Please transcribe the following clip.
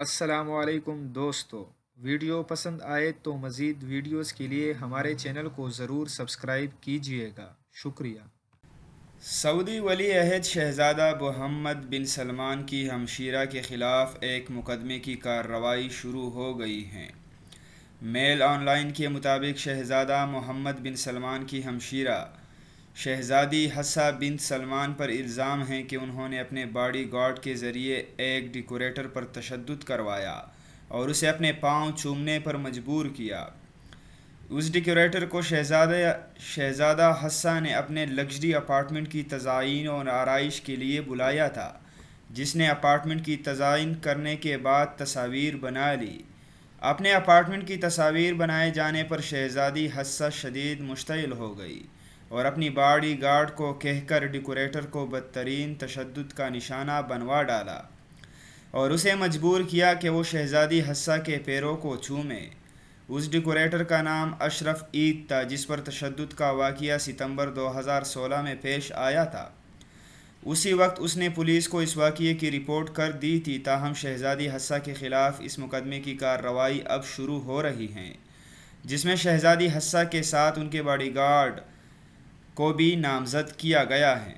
السلام علیکم دوستو، ویڈیو پسند آئے تو مزید ویڈیوز کے لیے ہمارے چینل کو ضرور سبسکرائب کیجیے گا، شکریہ۔ سعودی ولی عہد شہزادہ محمد بن سلمان کی ہمشیرہ کے خلاف ایک مقدمے کی کارروائی شروع ہو گئی ہے۔ میل آن لائن کے مطابق شہزادہ محمد بن سلمان کی ہمشیرہ شہزادی حفصہ بنت سلمان پر الزام ہے کہ انہوں نے اپنے باڈی گارڈ کے ذریعے ایک ڈیکوریٹر پر تشدد کروایا اور اسے اپنے پاؤں چومنے پر مجبور کیا۔ اس ڈیکوریٹر کو شہزادہ حفصہ نے اپنے لگژری اپارٹمنٹ کی تزئین اور آرائش کے لیے بلایا تھا، جس نے اپارٹمنٹ کی تزئین کرنے کے بعد تصاویر بنا لی۔ اپنے اپارٹمنٹ کی تصاویر بنائے جانے پر شہزادی حفصہ شدید مشتعل ہو گئی اور اپنی باڈی گارڈ کو کہہ کر ڈیکوریٹر کو بدترین تشدد کا نشانہ بنوا ڈالا اور اسے مجبور کیا کہ وہ شہزادی حفصہ کے پیروں کو چومے۔ اس ڈیکوریٹر کا نام اشرف عید تھا، جس پر تشدد کا واقعہ ستمبر 2016 میں پیش آیا تھا۔ اسی وقت اس نے پولیس کو اس واقعے کی رپورٹ کر دی تھی، تاہم شہزادی حفصہ کے خلاف اس مقدمے کی کارروائی اب شروع ہو رہی ہے، جس میں شہزادی حفصہ کے ساتھ ان کے باڈی گارڈ کو بھی نامزد کیا گیا ہے۔